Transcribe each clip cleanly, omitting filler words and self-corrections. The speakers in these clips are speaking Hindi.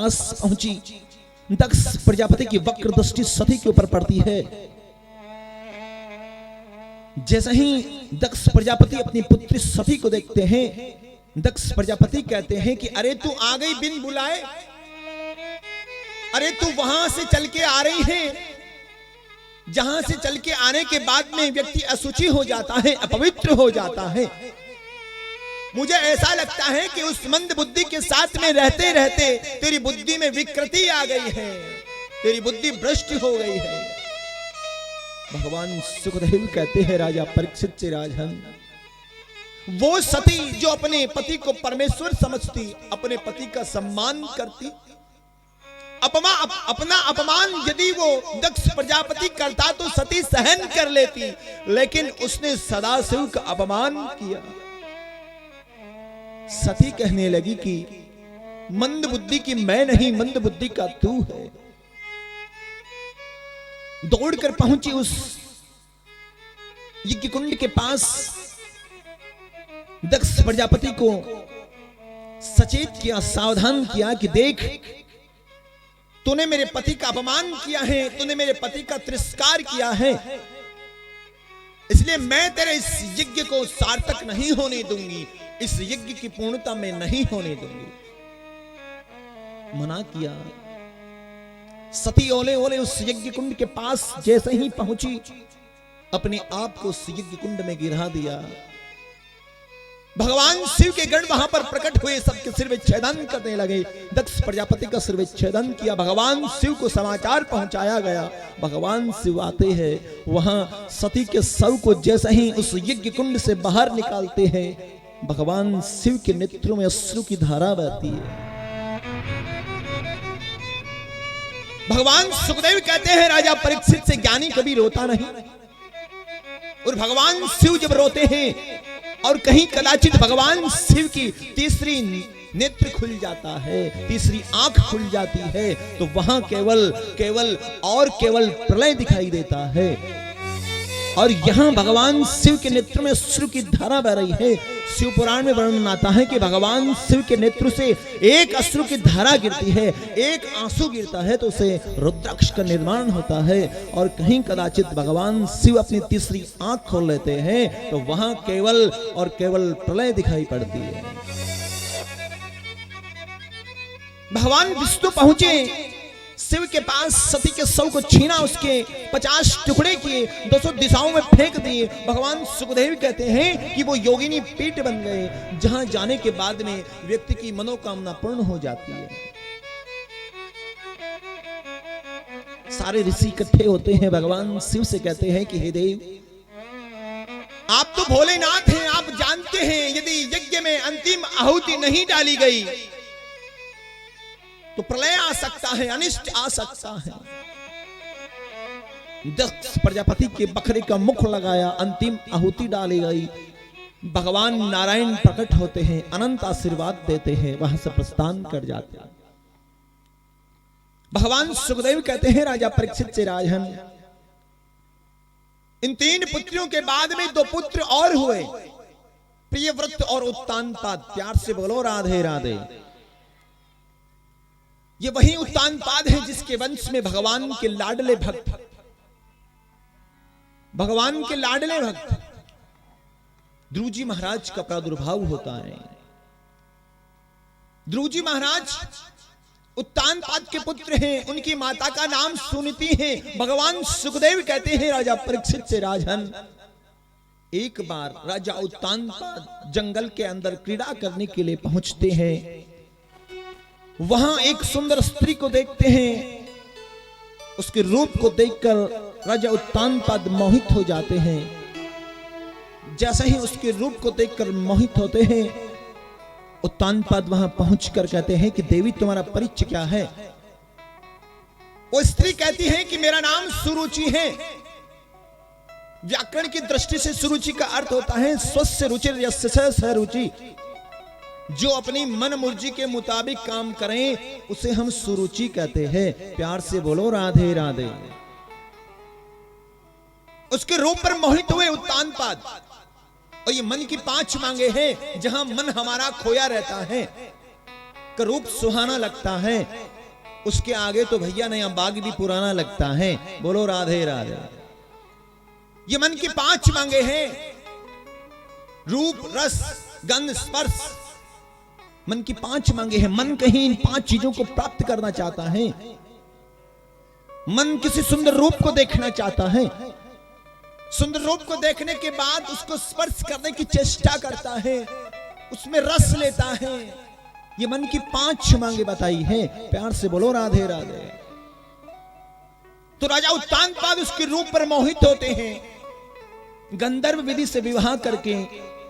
पास पहुंची, दक्ष प्रजापति की वक्र दृष्टि सती के ऊपर पड़ती है। जैसे ही दक्ष प्रजापति अपनी पुत्री सती को देखते हैं, दक्ष प्रजापति कहते हैं कि अरे तू आ गई बिन बुलाए, अरे तू वहां से चल के आ रही है जहां से चल के आने के बाद में व्यक्ति अशुचि हो जाता है, अपवित्र हो जाता है। मुझे ऐसा लगता है कि उस मंद बुद्धि के साथ में रहते रहते तेरी बुद्धि में विकृति आ गई है, तेरी बुद्धि भ्रष्ट हो गई है। भगवान सुखदेव कहते हैं राजा परीक्षित से, राजन वो सती जो अपने पति को परमेश्वर समझती, अपने पति का सम्मान करती, अपना अपमान यदि वो दक्ष प्रजापति करता तो सती सहन कर लेती, लेकिन उसने सदाशिव का अपमान किया। सती कहने लगी कि मंद बुद्धि की मैं नहीं, मंद बुद्धि का तू है। दौड़कर पहुंची उस यज्ञ कुंड के पास, दक्ष प्रजापति को सचेत किया, सावधान किया कि देख तूने मेरे पति का अपमान किया है, तूने मेरे पति का तिरस्कार किया है, इसलिए मैं तेरे इस यज्ञ को सार्थक नहीं होने दूंगी, इस यज्ञ की पूर्णता में नहीं होने दूंगी। मना किया। सती ओले ओले उस यज्ञ कुंड के पास जैसे ही पहुंची, अपने आप को उस यज्ञ कुंड में गिरा दिया। भगवान शिव के गण वहां पर प्रकट हुए, सबके सिर विच्छेदन करने लगे। दक्ष प्रजापति का सिर विच्छेदन किया। भगवान शिव को समाचार पहुंचाया गया। भगवान शिव आते हैं, वहां सती के शव को जैसे ही उस यज्ञ कुंड से बाहर निकालते हैं, भगवान शिव के नेत्रों में अश्रु की धारा बहती है। भगवान सुखदेव कहते हैं राजा परीक्षित से, ज्ञानी कभी रोता नहीं, और भगवान शिव जब रोते हैं और कहीं कदाचित भगवान शिव की तीसरी नेत्र खुल जाता है, तीसरी आंख खुल जाती है, तो वहां केवल प्रलय दिखाई देता है। और यहां भगवान शिव के नेत्र में अश्रु की धारा बह रही है। शिव पुराण में वर्णन आता है कि भगवान शिव के नेत्र से एक अश्रु की धारा गिरती है, एक आंसू गिरता है तो उसे रुद्राक्ष का निर्माण होता है। और कहीं कदाचित भगवान शिव अपनी तीसरी आंख खोल लेते हैं तो वहां केवल प्रलय दिखाई पड़ती है। भगवान विष्णु पहुंचे शिव के पास, सती के शव को छीना, उसके 50 टुकड़े किए, 200 दिशाओं में फेंक दिए। भगवान सुखदेव कहते हैं कि वो योगिनी पीठ बन गए, जहां जाने के बाद में व्यक्ति की मनोकामना पूर्ण हो जाती है। सारे ऋषि इकट्ठे होते हैं, भगवान शिव से कहते हैं कि हे देव, आप तो भोलेनाथ हैं, आप जानते हैं यदि यज्ञ में अंतिम आहुति नहीं डाली गई तो प्रलय आ सकता है, अनिष्ट आ सकता है। दक्ष प्रजापति के बकरे का मुख लगाया, अंतिम आहुति डाली गई। भगवान नारायण प्रकट होते हैं, अनंत आशीर्वाद देते हैं, वहां से प्रस्थान कर जाते हैं। भगवान सुखदेव कहते हैं राजा परीक्षित से, राजन इन 3 पुत्रियों के बाद में 2 पुत्र और हुए, प्रियव्रत और उत्तानपाद। प्यार से बोलो राधे राधे। ये वही उत्तानपाद है जिसके वंश में भगवान के लाडले भक्त ध्रुव जी महाराज का प्रादुर्भाव होता है। ध्रुव जी महाराज उत्तानपाद के पुत्र हैं, उनकी माता का नाम सुनीति है। भगवान सुखदेव कहते हैं राजा परीक्षित से, राजन एक बार राजा उत्तानपाद जंगल के अंदर क्रीड़ा करने के लिए पहुंचते हैं। वहां एक सुंदर स्त्री को देखते हैं, उसके रूप को देखकर राजा उत्तानपाद मोहित हो जाते हैं। जैसे ही उसके रूप को देखकर मोहित होते हैं, उत्तानपाद वहां पहुंचकर कहते हैं कि देवी तुम्हारा परिचय क्या है? वो स्त्री कहती है कि मेरा नाम सुरुचि है। व्याकरण की दृष्टि से सुरुचि का अर्थ होता है स्वस्य रुचिर यस्य स रुचि, जो अपनी मन मर्जी के मुताबिक काम करें उसे हम सुरुचि कहते हैं। प्यार से बोलो राधे राधे। उसके रूप पर मोहित हुए उत्तानपाद, और ये मन की 5 मांगे हैं जहां मन हमारा खोया रहता है। का रूप सुहाना लगता है, उसके आगे तो भैया नया बाग भी पुराना लगता है। बोलो राधे राधे। ये मन की 5 मांगे हैं, रूप रस गंध स्पर्श। मन की 5 मांगे हैं। मन कहीं इन 5 चीजों को प्राप्त करना चाहता है। मन किसी सुंदर रूप को देखना चाहता है। सुंदर रूप को देखने के बाद उसको स्पर्श करने की चेष्टा करता है, उसमें रस लेता है। ये मन की 5 मांगे बताई है। प्यार से बोलो राधे राधे। तो राजा उत्तानपाद उसके रूप पर मोहित होते हैं। गंधर्व विधि से विवाह करके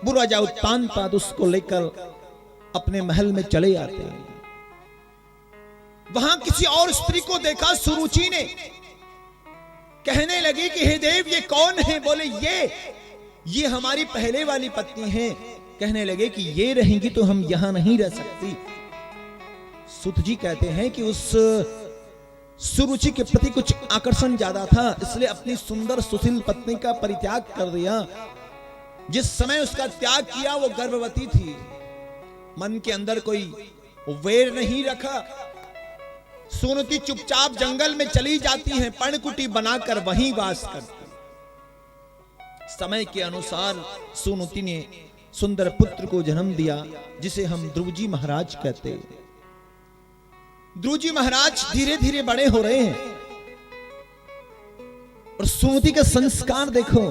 वो राजा उत्तानपाद उसको लेकर अपने महल में चले आते हैं। वहां किसी और स्त्री को देखा सुरुचि ने, कहने लगी कि हे देव ये कौन है? बोले ये हमारी पहले वाली पत्नी है। कहने लगे कि ये रहेंगी तो हम यहां नहीं रह सकती। सुत जी कहते हैं कि उस सुरुचि के प्रति कुछ आकर्षण ज्यादा था, इसलिए अपनी सुंदर सुशील पत्नी का परित्याग कर दिया। जिस समय उसका त्याग किया वो गर्भवती थी। मन के अंदर कोई वैर नहीं रखा। सुनती चुपचाप जंगल में चली जाती है, पर्णकुटी बनाकर वहीं वास करती। समय के अनुसार सुनती ने सुंदर पुत्र को जन्म दिया, जिसे हम ध्रुवजी महाराज कहते हैं। ध्रुवजी महाराज धीरे धीरे बड़े हो रहे हैं और सुनती के संस्कार देखो।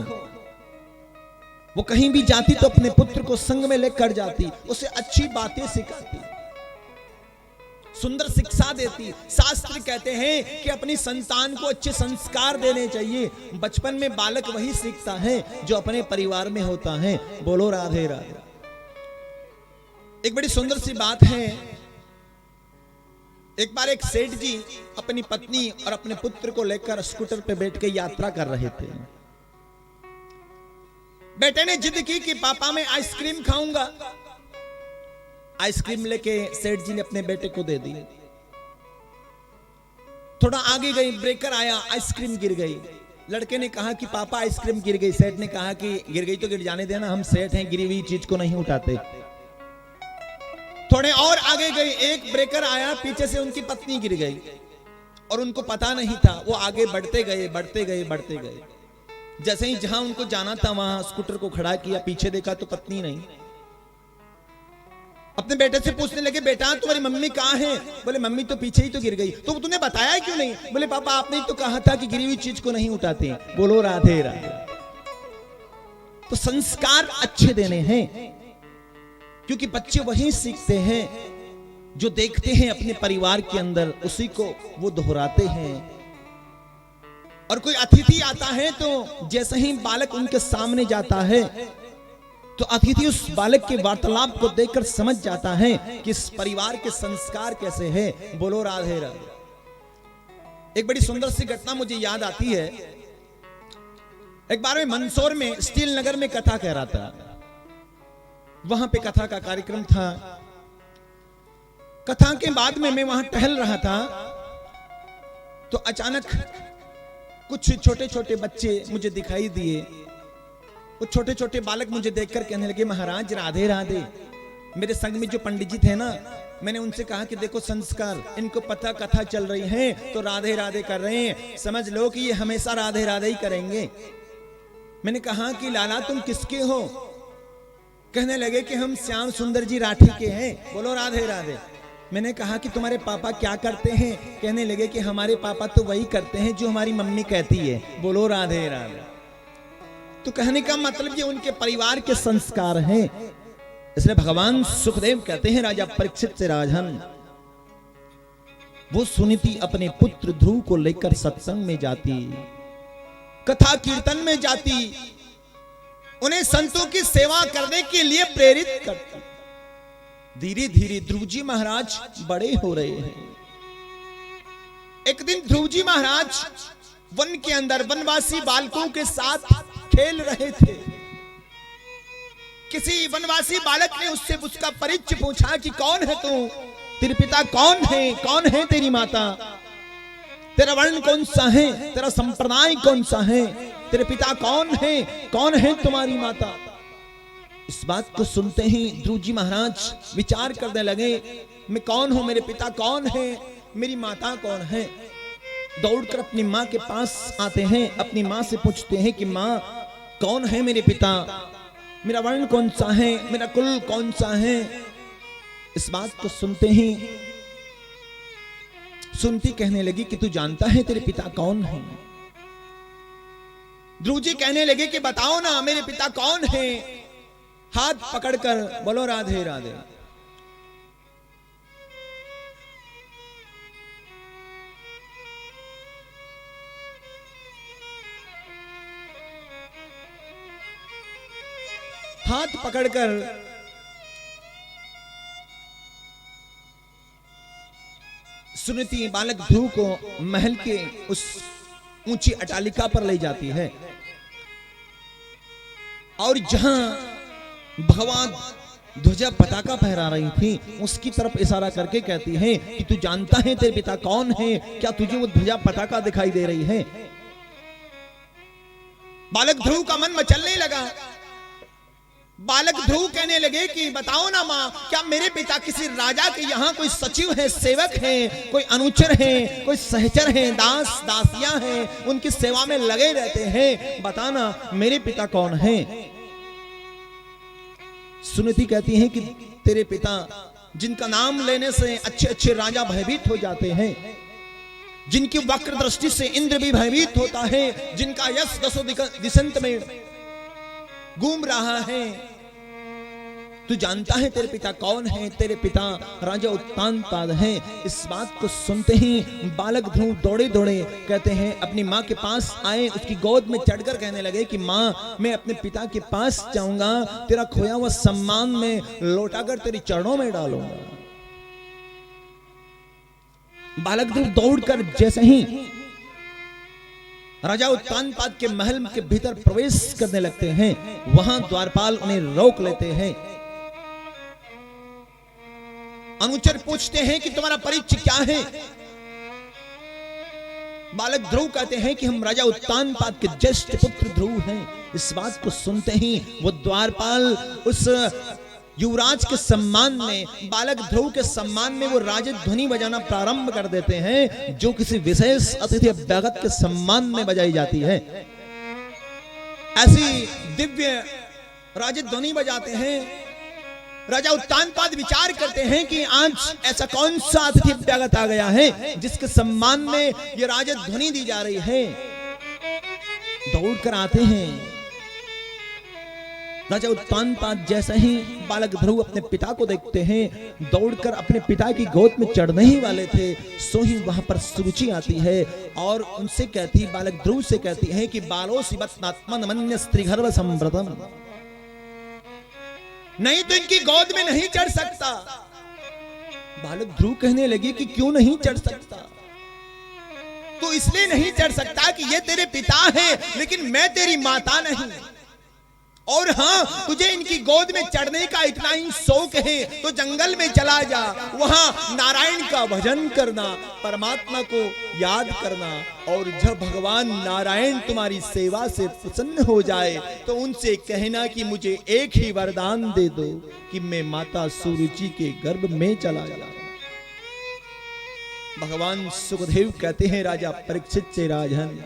वो कहीं भी जाती तो अपने पुत्र को संग में लेकर जाती, उसे अच्छी बातें सिखाती, सुंदर शिक्षा देती। शास्त्र कहते हैं कि अपनी संतान को अच्छे संस्कार देने चाहिए। बचपन में बालक वही सीखता है जो अपने परिवार में होता है। बोलो राधे राधे। एक बड़ी सुंदर सी बात है। एक बार एक सेठ जी अपनी पत्नी और अपने पुत्र को लेकर स्कूटर पे बैठ के यात्रा कर रहे थे। बेटे ने जिद की कि पापा मैं आइसक्रीम खाऊंगा। आइसक्रीम लेके सेठ जी ने अपने बेटे को दे दी। थोड़ा आगे गई, ब्रेकर आया, आइसक्रीम गिर गई। लड़के ने कहा कि पापा आइसक्रीम गिर गई। सेठ ने कहा कि गिर गई तो गिर जाने देना, हम सेठ हैं, गिरी हुई चीज को नहीं उठाते। थोड़े और आगे गई, एक ब्रेकर आया, पीछे से उनकी पत्नी गिर गई और उनको पता नहीं था। वो आगे बढ़ते गए बढ़ते गए बढ़ते गए। जैसे ही जहां उनको जाना था वहां स्कूटर को खड़ा किया, पीछे देखा तो पत्नी नहीं। अपने बेटे से पूछने लगे, बेटा तुम्हारी मम्मी कहाँ है? बोले मम्मी तो पीछे ही तो गिर गई। तो तूने बताया क्यों नहीं? बोले पापा आपने तो कहा था कि गिरी हुई चीज को नहीं उठाते। बोलो राधे राधे। तो संस्कार अच्छे देने हैं, क्योंकि बच्चे वही सीखते हैं जो देखते हैं अपने परिवार के अंदर, उसी को वो दोहराते हैं। और कोई अतिथि आता है तो जैसे ही बालक उनके सामने जाता है तो अतिथि उस बालक के वार्तालाप को देखकर समझ जाता है कि इस परिवार के संस्कार कैसे हैं। बोलो राधे राधे। एक बड़ी सुंदर सी घटना मुझे याद आती है। एक बार मैं मंदसौर में स्टील नगर में कथा कह रहा था। वहां पे कथा का कार्यक्रम था। कथा के बाद में मैं वहां टहल रहा था तो अचानक कुछ छोटे छोटे बच्चे मुझे दिखाई दिए। वो छोटे छोटे बालक मुझे देखकर कहने लगे, महाराज राधे राधे। मेरे संग में जो पंडित जी थे ना, मैंने उनसे कहा कि देखो संस्कार, इनको पता कथा चल रही है तो राधे राधे कर रहे हैं, समझ लो कि ये हमेशा राधे राधे ही करेंगे। मैंने कहा कि लाला तुम किसके हो? कहने लगे कि हम श्याम सुंदर जी राठी के हैं। बोलो राधे राधे। मैंने कहा कि तुम्हारे पापा क्या करते हैं? कहने लगे कि हमारे पापा तो वही करते हैं जो हमारी मम्मी कहती है। बोलो राधे राधे। तो कहने का मतलब ये उनके परिवार के संस्कार हैं। इसलिए भगवान सुखदेव कहते हैं राजा परीक्षित से, राजन वो सुनीति अपने पुत्र ध्रुव को लेकर सत्संग में जाती, कथा कीर्तन में जाती, उन्हें संतों की सेवा करने के लिए प्रेरित करती। धीरे धीरे ध्रुवजी महाराज बड़े हो रहे हैं। एक दिन ध्रुवजी महाराज वन के अंदर वनवासी बालकों के साथ खेल रहे थे। किसी वनवासी बालक ने उससे उसका परिचय पूछा कि कौन है तू? तेरे पिता कौन है? कौन है तेरी माता? तेरा वर्ण कौन सा है? तेरा संप्रदाय कौन सा है? तेरे पिता कौन है? कौन है तुम्हारी माता? इस बात को सुनते ही ध्रुवजी महाराज विचार करने लगे। मैं कौन हूं, मेरे पिता कौन है, मेरी माता कौन है। दौड़कर अपनी माँ के पास आते हैं, अपनी माँ से पूछते हैं कि माँ कौन है मेरे पिता, मेरा वर्ण कौन सा है, मेरा कुल कौन सा है। इस बात को सुनते ही सुनती कहने लगी कि तू जानता है तेरे पिता कौन है। ध्रुव जी कहने लगे कि बताओ ना मेरे पिता कौन है। हाथ पकड़कर बोलो राधे राधे। हाथ पकड़कर सुनीति बालक ध्रुव को महल के उस ऊंची अटालिका पर ले जाती है और जहां भगवान ध्वजा पताका फहरा रही थी उसकी तरफ इशारा करके कहती है कि तू जानता है तेरे पिता कौन है, क्या तुझे वो ध्वजा पताका दिखाई दे रही है। बालक ध्रुव का मन मचलने लगा। बालक ध्रुव कहने लगे कि बताओ ना माँ, क्या मेरे पिता किसी राजा के यहाँ कोई सचिव है, सेवक है, कोई अनुचर है, कोई सहचर है, दास दासियां हैं, उनकी सेवा में लगे रहते हैं, बताना मेरे पिता कौन है। सुनीति कहती है कि तेरे पिता जिनका नाम लेने से अच्छे अच्छे राजा भयभीत हो जाते हैं, जिनकी वक्र दृष्टि से इंद्र भी भयभीत होता है, जिनका यश दसों दिशंत में घूम रहा है, तू जानता है तेरे पिता कौन है, तेरे पिता राजा उत्तानपाद है। इस बात को सुनते ही बालक ध्रुव दौड़े दौड़े कहते हैं अपनी माँ के पास आए, उसकी गोद में चढ़कर कहने लगे कि माँ मैं अपने पिता के पास जाऊंगा, तेरा खोया हुआ सम्मान में लौटाकर तेरे चरणों में डालूंगा। बालक ध्रुव दौड़कर जैसे ही राजा उत्तानपाद के महल के भीतर प्रवेश करने लगते हैं, वहां द्वारपाल उन्हें रोक लेते हैं। अनुचर पूछते हैं कि तुम्हारा परिचय क्या है। बालक ध्रुव कहते हैं कि हम राजा उत्तानपाद के ज्येष्ठ पुत्र ध्रुव हैं। इस बात को सुनते ही वो द्वारपाल उस युवराज के सम्मान में, बालक ध्रुव के सम्मान में वो राजध्वनि बजाना प्रारंभ कर देते हैं, जो किसी विशेष अतिथि अभ्यागत के सम्मान में बजाई जाती है। ऐसी दिव्य राजध्वनि बजाते हैं। राजा उत्तानपाद विचार करते हैं कि आज ऐसा कौन सा अतिथि अभ्यागत आ गया है जिसके सम्मान में ये राजध्वनि दी जा रही है। दौड़कर आते हैं। राजा उत्तानपाद जैसे ही बालक ध्रुव अपने पिता को देखते हैं, दौड़कर अपने पिता की गोद में चढ़ने ही वाले थे, सो ही वहां पर सुरुचि आती है और उनसे कहती, बालक ध्रुव से कहती है कि बालो शिवत्नात्मन मन्य स्त्रीगर्भ संव्रतम, नहीं तो इनकी गोद में नहीं चढ़ सकता। बालक ध्रुव कहने लगे कि क्यों नहीं चढ़ सकता? तो इसलिए नहीं चढ़ सकता कि ये तेरे पिता है, लेकिन मैं तेरी माता नहीं। और हाँ, तुझे इनकी गोद में चढ़ने का इतना ही शौक है तो जंगल में चला जा, वहां नारायण का भजन करना, परमात्मा को याद करना, और जब भगवान नारायण तुम्हारी सेवा से प्रसन्न हो जाए तो उनसे कहना कि मुझे एक ही वरदान दे दो कि मैं माता सुरुचि के गर्भ में चला जाऊं। भगवान सुखदेव कहते हैं राजा परीक्षित से, राजन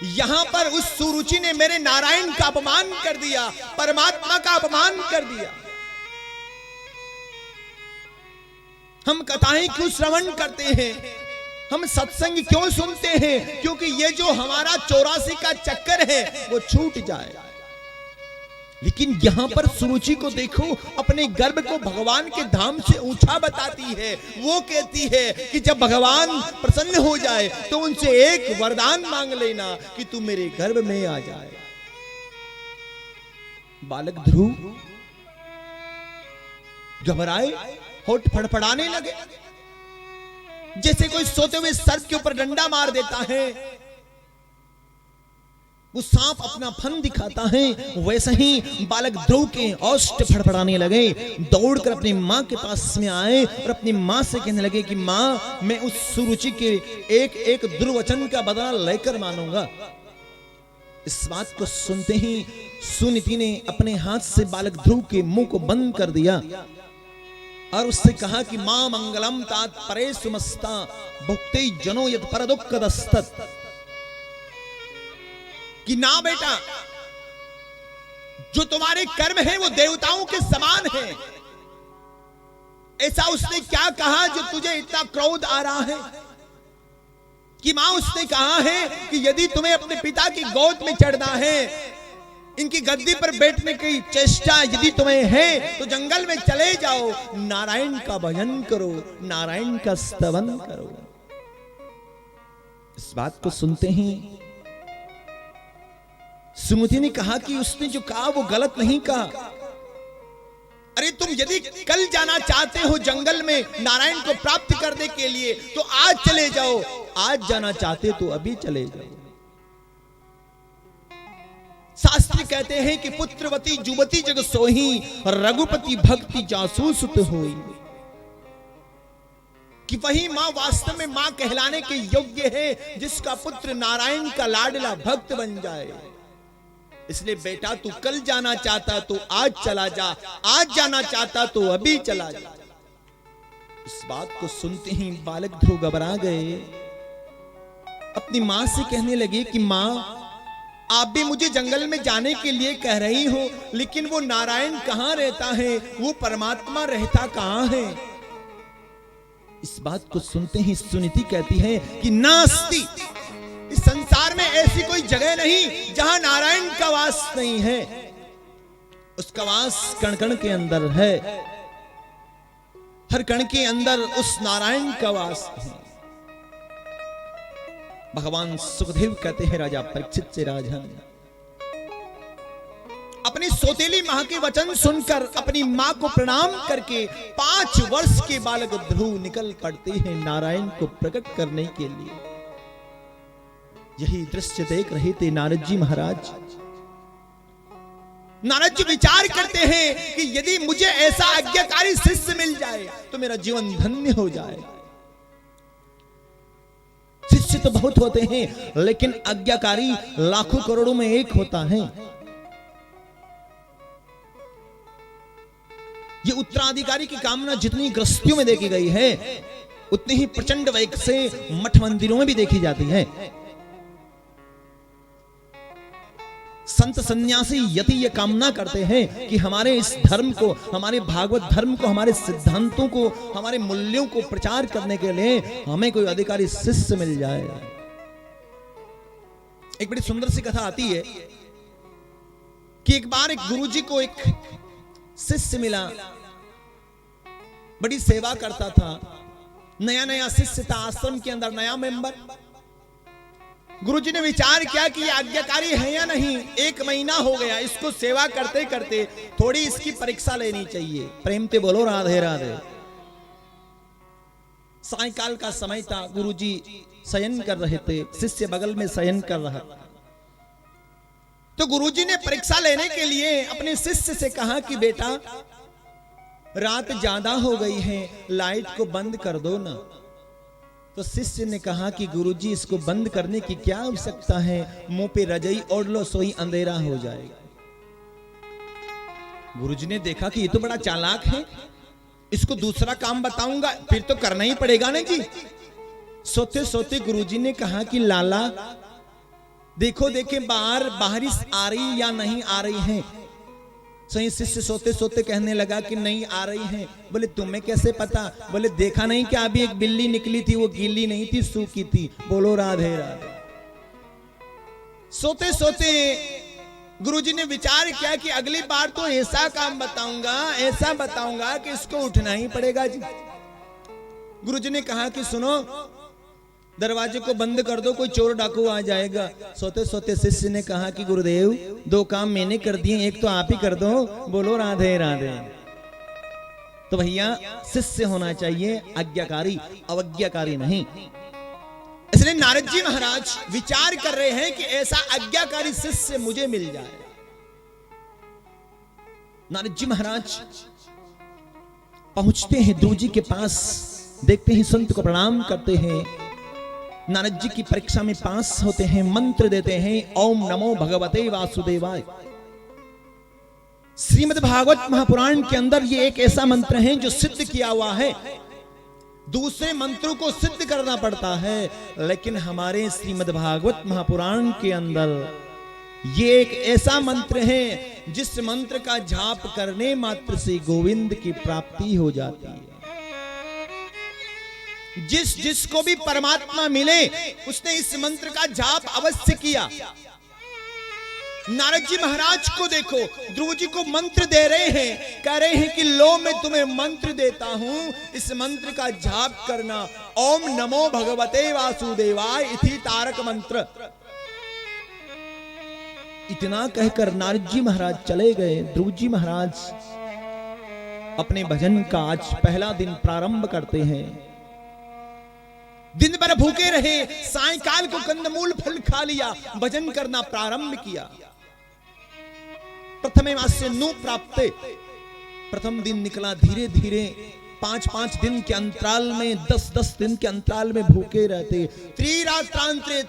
यहां पर उस सुरुचि ने मेरे नारायण का अपमान कर दिया, परमात्मा का अपमान कर दिया। हम कथाएं क्यों श्रवण करते हैं, हम सत्संग क्यों सुनते हैं? क्योंकि ये जो हमारा 84 का चक्कर है वो छूट जाए। लेकिन यहां पर सुरुचि को देखो, अपने गर्भ को भगवान के धाम से ऊंचा बताती है। वो कहती है कि जब भगवान प्रसन्न हो जाए तो उनसे एक वरदान मांग लेना कि तू मेरे गर्भ में आ जाए। बालक ध्रुव घबराए, होठ फड़फड़ाने लगे, जैसे कोई सोते हुए सर्प के ऊपर डंडा मार देता है, वो सांप अपना फन दिखाता है, वैसे ही बालक ध्रुव के औष्ठ फड़फड़ाने लगे। दौड़कर अपनी माँ के पास में आए और अपनी माँ से कहने लगे कि माँ, मैं उस सुरुचि के एक एक दुर्वचन का बदला लेकर मानूंगा। इस बात को सुनते ही सुनीति ने अपने हाथ से बालक ध्रुव के मुंह को बंद कर दिया और उससे कहा कि मां मंगलम तात परे सुमस्ता भुक्ति जनो यद पर दुख दस्तत, कि ना बेटा, जो तुम्हारे कर्म है वो देवताओं के समान है। ऐसा उसने क्या कहा जो तुझे इतना क्रोध आ रहा है? कि मां उसने कहा है कि यदि तुम्हें अपने पिता की गोद में चढ़ना है, इनकी गद्दी पर बैठने की चेष्टा यदि तुम्हें है, तो जंगल में चले जाओ, नारायण का भजन करो, नारायण का स्तवन करो। इस बात को सुनते ही सुमति ने कहा कि उसने जो कहा वो गलत नहीं कहा। अरे तुम यदि कल जाना चाहते हो जंगल में नारायण को प्राप्त करने के लिए तो आज चले जाओ, आज जाना चाहते तो अभी चले जाओ। शास्त्र कहते हैं कि पुत्रवती जुवती जग सोही, रघुपति भक्ति जासूसुत होई, कि वही मां वास्तव में मां कहलाने के योग्य है जिसका पुत्र नारायण का लाडला भक्त बन जाए। इसलिए बेटा तू कल जाना चाहता तो आज चला जा, आज जाना चाहता तो अभी चला जा। इस बात को सुनते ही बालक ध्रुव घबरा गए। अपनी मां से कहने लगे कि मां, आप भी मुझे जंगल में जाने के लिए कह रही हो, लेकिन वो नारायण कहां रहता है, वो परमात्मा रहता कहां है? इस बात को सुनते ही सुनीति कहती है कि नास्ति, इस संसार में ऐसी कोई जगह नहीं जहां नारायण का वास नहीं है। उसका वास कण कण के अंदर है, हर कण के अंदर उस नारायण का वास है। भगवान सुखदेव कहते हैं राजा परीक्षित से, राजन अपनी सौतेली मां के वचन सुनकर अपनी मां को प्रणाम करके 5 वर्ष के बालक ध्रुव निकल पड़ते हैं नारायण को प्रकट करने के लिए। यही दृश्य देख रहे थे नारद जी महाराज। नारद जी विचार करते हैं कि यदि मुझे ऐसा आज्ञाकारी शिष्य मिल जाए तो मेरा जीवन धन्य हो जाए। शिष्य तो बहुत होते हैं, लेकिन आज्ञाकारी लाखों करोड़ों में एक होता है। ये उत्तराधिकारी की कामना जितनी गृहस्थियों में देखी गई है, उतनी ही प्रचंड वेग से मठ मंदिरों में भी देखी जाती है। संत सन्यासी यति ये कामना करते हैं कि हमारे इस धर्म को, हमारे भागवत धर्म को, हमारे सिद्धांतों को, हमारे मूल्यों को प्रचार करने के लिए हमें कोई अधिकारी शिष्य मिल जाए। एक बड़ी सुंदर सी कथा आती है कि एक बार एक गुरुजी को एक शिष्य मिला, बड़ी सेवा करता था, नया नया शिष्य था, आश्रम के अंदर नया मेंबर। गुरुजी ने विचार किया कि ये आज्ञाकारी है या नहीं। 1 महीना हो गया इसको सेवा करते करते, थोड़ी इसकी परीक्षा लेनी चाहिए। प्रेम से बोलो राधे राधे। सायंकाल का समय था, गुरुजी शयन कर रहे थे, शिष्य बगल में शयन कर रहा था। तो गुरुजी ने परीक्षा लेने के लिए अपने शिष्य से कहा कि बेटा रात ज्यादा हो गई है, लाइट को बंद कर दो ना। तो शिष्य ने कहा कि गुरुजी इसको बंद करने की क्या आवश्यकता है, मुंह पे रजाई ओढ़ लो, सोई अंधेरा हो जाएगा। गुरुजी ने देखा कि ये तो बड़ा चालाक है, इसको दूसरा काम बताऊंगा फिर तो करना ही पड़ेगा ना जी। सोते सोते गुरुजी ने कहा कि लाला देखो देखे बाहर बारिश आ रही या नहीं आ रही है। सही शिष्य सोते सोते कहने लगा कि नहीं आ रही है। बोले तुम्हें कैसे पता? बोले देखा नहीं क्या अभी एक बिल्ली निकली थी, वो गीली नहीं थी, सूखी थी। बोलो राधे राधे। सोते सोते गुरुजी ने विचार किया कि अगली बार तो ऐसा काम बताऊंगा, ऐसा बताऊंगा कि इसको उठना ही पड़ेगा जी। गुरुजी ने कहा कि सुनो दरवाजे को बंद कर दो, कोई चोर डाकू आ जाएगा। सोते सोते शिष्य ने कहा कि गुरुदेव 2 काम मैंने कर दिए, एक तो आप ही कर दो। बोलो राधे राधे। तो भैया शिष्य होना चाहिए आज्ञाकारी, अवज्ञाकारी नहीं। इसलिए नारद जी महाराज विचार कर रहे हैं कि ऐसा आज्ञाकारी शिष्य मुझे मिल जाए। नारद जी महाराज पहुंचते हैं ध्रुव जी के पास, देखते हैं संत को प्रणाम करते हैं। नारद जी की परीक्षा में पास होते हैं, मंत्र देते हैं, ओम नमो भगवते वासुदेवाय। श्रीमद् भागवत महापुराण के अंदर ये एक ऐसा मंत्र है जो सिद्ध किया हुआ है। दूसरे मंत्रों को सिद्ध करना पड़ता है, लेकिन हमारे श्रीमद् भागवत महापुराण के अंदर ये एक ऐसा मंत्र है जिस मंत्र का जाप करने मात्र से गोविंद की प्राप्ति हो जाती है। जिसको भी परमात्मा मिले उसने इस मंत्र का जाप अवश्य किया। नारद जी महाराज को देखो, ध्रुव जी को मंत्र दे रहे हैं, कह रहे हैं कि लो मैं तुम्हें मंत्र देता हूं, इस मंत्र का जाप करना। ओम नमो भगवते वासुदेवाय इति तारक मंत्र। इतना कहकर नारद जी महाराज चले गए। ध्रुव जी महाराज अपने भजन का आज पहला दिन प्रारंभ करते हैं। दिन भर भूखे रहे, सायंकाल को कंदमूल फल खा लिया, भजन करना प्रारंभ किया। प्रथमे मास्य नु प्राप्ते, प्रथम दिन निकला। धीरे धीरे 5-5 दिन के अंतराल में, 10-10 दिन के अंतराल में भूखे रहते। त्रिरात्रांतरे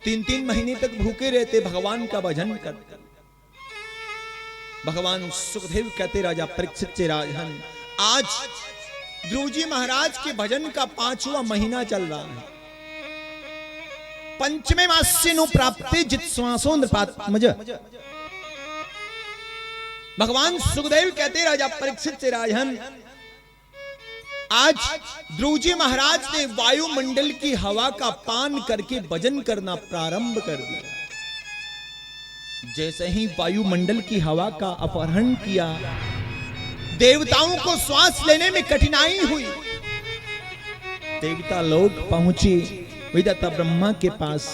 3-3 महीने तक भूखे रहते, भगवान का भजन करते। भगवान सुखदेव कहते राजा परीक्षित से, राजन आज ध्रुव जी महाराज के भजन का 5वां महीना चल रहा है। पंचमे मास्य नु प्राप्ति जित्स्वासो नृपात्मज। भगवान सुखदेव कहते राजा परीक्षित से, राजन आज ध्रुव जी महाराज ने वायुमंडल की हवा का पान करके भजन करना प्रारंभ कर दिया। जैसे ही वायुमंडल की हवा का अपहरण किया, देवताओं को श्वास लेने में कठिनाई हुई। देवता लोग पहुंचे विधाता ब्रह्मा के पास,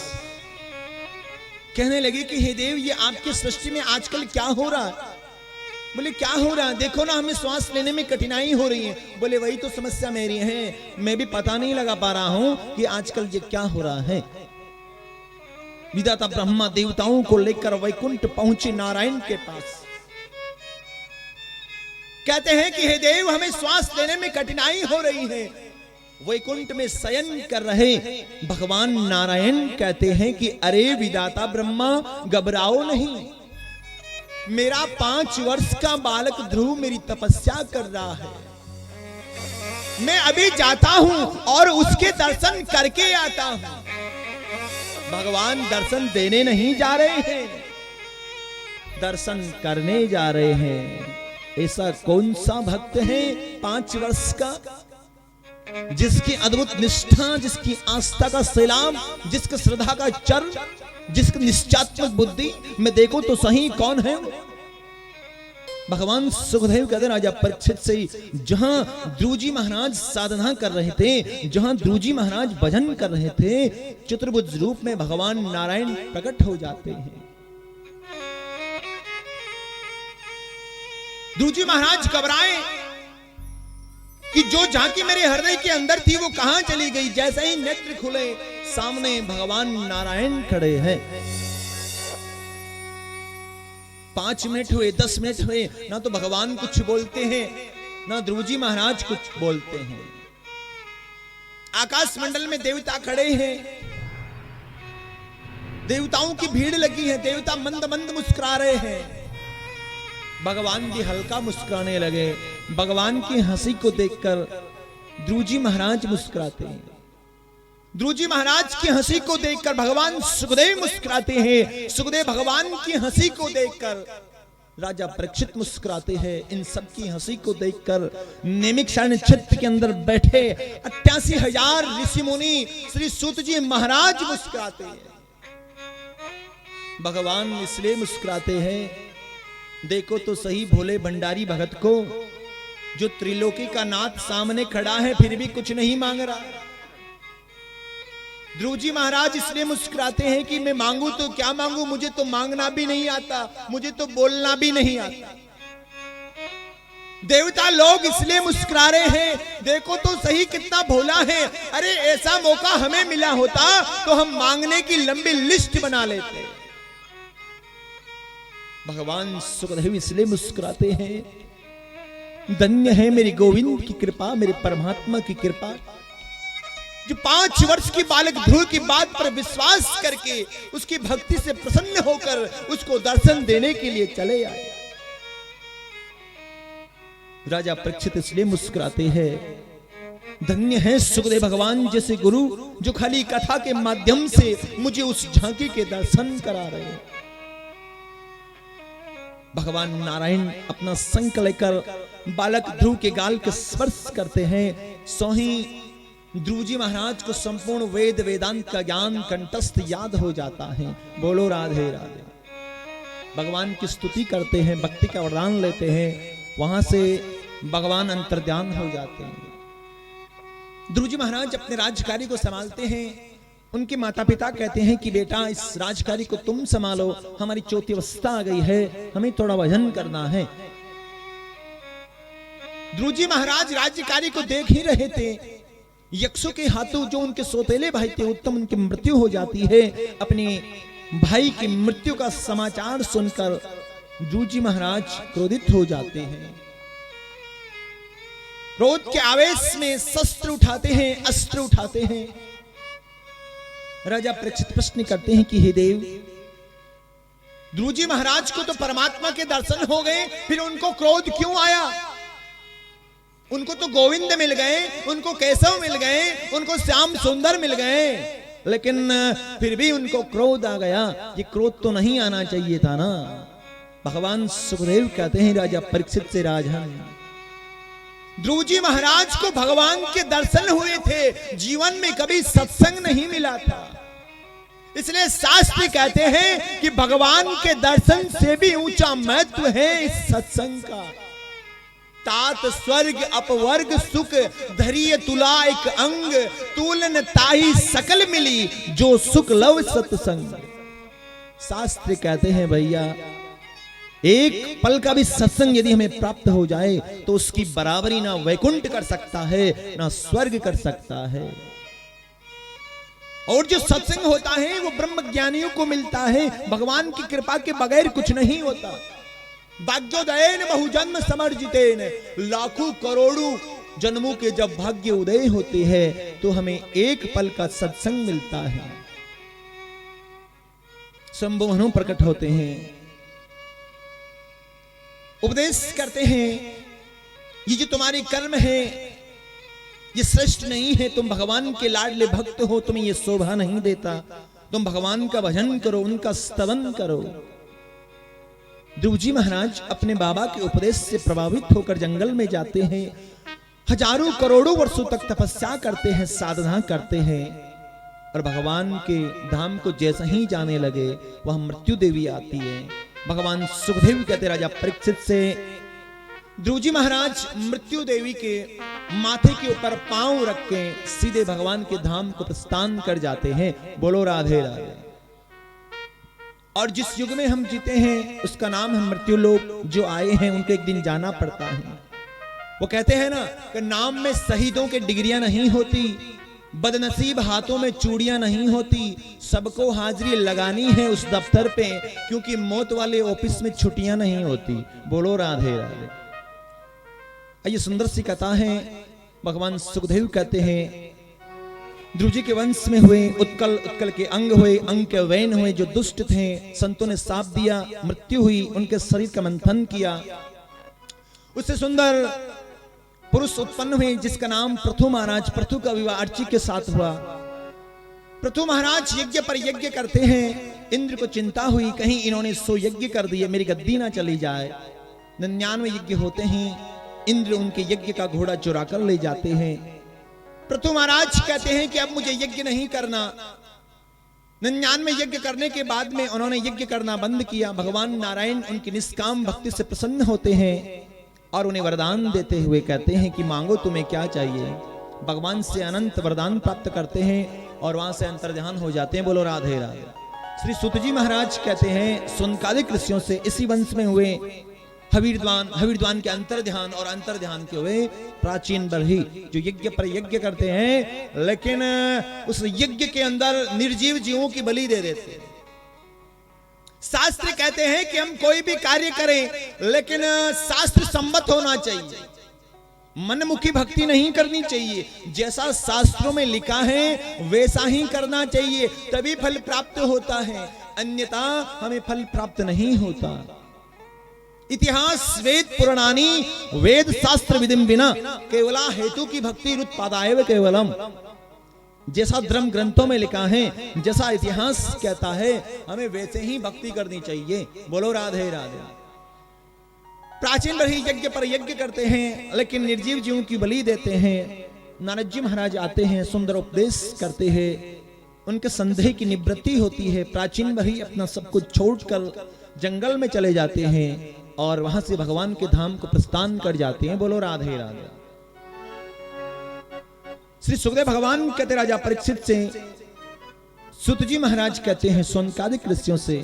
कहने लगे कि हे देव, ये आपकी सृष्टि में आजकल क्या हो रहा है? बोले क्या हो रहा है? देखो ना, हमें श्वास लेने में कठिनाई हो रही है। बोले वही तो समस्या मेरी है, मैं भी पता नहीं लगा पा रहा हूं कि आजकल ये क्या हो रहा है। विधाता ब्रह्मा देवताओं को लेकर वैकुंठ पहुंचे नारायण के पास। कहते हैं कि हे देव, हमें श्वास लेने में कठिनाई हो रही है। वैकुंठ में शयन कर रहे भगवान नारायण कहते हैं कि अरे विधाता ब्रह्मा, घबराओ नहीं, मेरा 5 वर्ष का बालक ध्रुव मेरी तपस्या कर रहा है। मैं अभी जाता हूं और उसके दर्शन करके आता हूं। भगवान दर्शन देने नहीं जा रहे हैं, दर्शन करने जा रहे हैं। ऐसा कौन सा भक्त है 5 वर्ष का, जिसकी अद्भुत निष्ठा, जिसकी आस्था का सैलाब, जिसकी श्रद्धा का चर, जिसकी निश्चयात्मक बुद्धि में देखो तो सही कौन है? भगवान सुखदेव कहते राजा परीक्षित से, जहां ध्रुव जी महाराज साधना कर रहे थे, जहां ध्रुव जी महाराज भजन कर रहे थे, चतुर्भुज रूप में भगवान नारायण प्रकट हो जाते हैं। ध्रुव जी महाराज घबराए कि जो झांकी मेरे हृदय के अंदर थी वो कहां चली गई। जैसे ही नेत्र खुले, सामने भगवान नारायण खड़े हैं। 5 मिनट हुए, 10 मिनट हुए, ना तो भगवान कुछ बोलते हैं, ना ध्रुव जी महाराज कुछ बोलते हैं। आकाश मंडल में देवता खड़े हैं, देवताओं की भीड़ लगी है। देवता मंद मंद मुस्कुरा रहे हैं। भगवान भी हल्का मुस्कुराने लगे। भगवान की हंसी को देखकर ध्रुव जी महाराज मुस्कुराते हैं। ध्रुव जी महाराज की हंसी को देखकर भगवान सुखदेव मुस्कुराते हैं। सुखदेव भगवान की हंसी को देखकर राजा परीक्षित मुस्कुराते हैं। इन सब की हंसी को देखकर नैमिषारण्य क्षेत्र के अंदर बैठे 88,000 ऋषि मुनि श्री सूत जी महाराज मुस्कुराते हैं। भगवान इसलिए मुस्कुराते हैं, देखो तो सही भोले भंडारी भगत को, जो त्रिलोकी का नाथ सामने खड़ा है फिर भी कुछ नहीं मांग रहा। ध्रुव जी महाराज इसलिए मुस्कुराते हैं कि मैं मांगू तो क्या मांगू, मुझे तो मांगना भी नहीं आता, मुझे तो बोलना भी नहीं आता। देवता लोग इसलिए मुस्कुरा रहे हैं, देखो तो सही कितना भोला है। अरे ऐसा मौका हमें मिला होता तो हम मांगने की लंबी लिस्ट बना लेते। भगवान सुखदेव इसलिए मुस्कुराते हैं, धन्य है मेरी गोविंद की कृपा, मेरे परमात्मा की कृपा। जो 5 वर्ष की बालक ध्रुव की बात पर विश्वास करके उसकी भक्ति से प्रसन्न होकर उसको दर्शन देने के लिए चले आए। राजा परीक्षित इसलिए मुस्कुराते हैं, धन्य है सुखदेव भगवान जैसे गुरु जो खाली कथा के माध्यम से मुझे उस झांकी के दर्शन करा रहे हैं। भगवान नारायण अपना शंख लेकर बालक ध्रुव के गाल के स्पर्श करते हैं। सोही ध्रुव जी महाराज को संपूर्ण वेद वेदांत का ज्ञान कंठस्थ याद हो जाता है। बोलो राधे राधे। भगवान की स्तुति करते हैं, भक्ति का वरदान लेते हैं, वहां से भगवान अंतर्ध्यान हो जाते हैं। ध्रुव जी महाराज अपने राजकार्य को संभालते हैं। उनके माता पिता कहते हैं कि बेटा इस राजकार्य को तुम संभालो, हमारी चौथी अवस्था आ गई है, हमें थोड़ा भजन करना है। ध्रुव जी महाराज राज्यकार्य को देख ही रहे थे, यक्षों के हाथों जो उनके सौतेले भाई थे उत्तम उनकी मृत्यु हो जाती है। अपने भाई की मृत्यु का समाचार सुनकर ध्रुव जी महाराज क्रोधित हो जाते हैं। क्रोध के आवेश में शस्त्र उठाते हैं, अस्त्र उठाते हैं। राजा परीक्षित प्रश्न करते हैं कि हे देव, ध्रुव जी महाराज को तो परमात्मा के दर्शन हो गए, फिर उनको क्रोध क्यों आया? उनको तो गोविंद मिल गए, उनको केशव मिल गए, उनको श्याम सुंदर मिल गए, लेकिन फिर भी उनको क्रोध आ गया। ये क्रोध तो नहीं आना चाहिए था ना। भगवान सुखदेव कहते हैं राजा परीक्षित से, राजन ध्रुव जी महाराज को भगवान के दर्शन हुए थे, जीवन में कभी सत्संग नहीं मिला था। इसलिए शास्त्र कहते हैं कि भगवान के दर्शन से भी ऊंचा महत्व है इस सत्संग का। तात स्वर्ग अपवर्ग सुख धैर्य तुला एक अंग, तुलन ताही सकल मिली जो सुख लव सत्संग। शास्त्र कहते हैं भैया, एक पल का भी सत्संग यदि हमें प्राप्त हो जाए तो उसकी बराबरी ना वैकुंठ कर सकता है ना स्वर्ग कर सकता है। और जो सत्संग होता है वो ब्रह्म ज्ञानियों को मिलता है। भगवान की कृपा के बगैर कुछ नहीं होता। भाग्योदयन बहुजन्म समर्जितेन, लाखों करोड़ों जन्मों के जब भाग्य उदय होते हैं तो हमें एक पल का सत्संग मिलता है। शंभु मनु प्रकट होते हैं, उपदेश करते हैं, ये जो तुम्हारे कर्म है ये श्रेष्ठ नहीं है। तुम भगवान के लाडले भक्त हो, तुम्हें ये शोभा नहीं देता। तुम भगवान का भजन करो, उनका स्तवन करो। ध्रुव जी महाराज अपने बाबा के उपदेश से प्रभावित होकर जंगल में जाते हैं। हजारों करोड़ों वर्षों तक तपस्या करते हैं, साधना करते हैं, और भगवान के धाम को जैसा ही जाने लगे वह मृत्यु देवी आती है। भगवान सुखदेव कहते राजा परीक्षित से, ध्रुव जी महाराज मृत्यु देवी के माथे के ऊपर पांव रख के सीधे भगवान के धाम को प्रस्थान कर जाते हैं। बोलो राधे राधे। और जिस युग में हम जीते हैं उसका नाम है मृत्यु लोक। जो आए हैं उनको एक दिन जाना पड़ता है। वो कहते हैं ना कि नाम में शहीदों के डिग्रियां नहीं होती, बदनसीब हाथों में चूड़ियां नहीं होती, सबको हाजिरी लगानी है उस दफ्तर पे, क्योंकि मौत वाले ऑफिस में छुट्टियां नहीं होती। बोलो राधे राधे। ये सुंदर सी कथा है। भगवान सुखदेव कहते हैं ध्रुव जी के वंश में हुए उत्कल, उत्कल के अंग हुए, अंग के वैन हुए जो दुष्ट थे। संतों ने साप दिया, मृत्यु हुई, उनके शरीर का मंथन किया, उससे सुंदर पुरुष उत्पन्न हुए जिसका नाम पृथु महाराज। पृथु का विवाह अर्ची के साथ हुआ। पृथु महाराज यज्ञ पर यज्ञ करते हैं। इंद्र को चिंता हुई कहीं इन्होंने 100 यज्ञ कर दिए, मेरी गद्दी ना चली जाए। 99 यज्ञ होते हैं, इंद्र उनके यज्ञ का घोड़ा चुरा कर ले जाते हैं। पृथु महाराज कहते हैं कि अब मुझे यज्ञ नहीं करना। 99 यज्ञ करने के बाद में उन्होंने यज्ञ करना बंद किया। भगवान नारायण उनकी निष्काम भक्ति से प्रसन्न होते हैं और उन्हें वरदान देते हुए कहते हैं कि मांगो तुम्हें क्या चाहिए। भगवान से अनंत वरदान प्राप्त करते हैं और वहां से अंतर्ध्यान हो जाते हैं। बोलो राधे राधे। श्री सूत जी महाराज कहते हैं सुनकादिक ऋषियों से इसी वंश में हुए हविर्द्वान के अंतर्ध्यान और अंतर्ध्यान के हुए प्राचीन बरही जो यज्ञ पर यज्ञ करते हैं, लेकिन उस यज्ञ के अंदर निर्जीव जीवों की बलि दे देते हैं। शास्त्र कहते हैं कि हम कोई भी कार्य करें लेकिन शास्त्र सम्मत होना चाहिए। मनमुखी भक्ति नहीं करनी चाहिए। जैसा शास्त्रों में लिखा है वैसा ही करना चाहिए, तभी फल प्राप्त होता है, अन्यथा हमें फल प्राप्त नहीं होता। इतिहास वेद पुराणानी वेद शास्त्र विधिम बिना केवला हेतु की भक्ति रुत्पादायव केवलम। जैसा धर्म ग्रंथों में लिखा है, जैसा इतिहास कहता है, हमें वैसे ही भक्ति करनी चाहिए। बोलो राधे राधे। प्राचीन बड़ी यज्ञ पर यज्ञ करते हैं, लेकिन निर्जीव जीवों की बलि देते हैं। नारद जी महाराज आते हैं, सुंदर उपदेश करते हैं, उनके संदेह की निवृत्ति होती है। प्राचीन बड़ी अपना सब कुछ छोड़कर जंगल में चले जाते हैं और वहां से भगवान के धाम को प्रस्थान कर जाते हैं। बोलो राधे राधे। श्री सुखदेव भगवान कहते राजा परीक्षित से, सुत जी महाराज कहते हैं सोनकादिक ऋषियों से,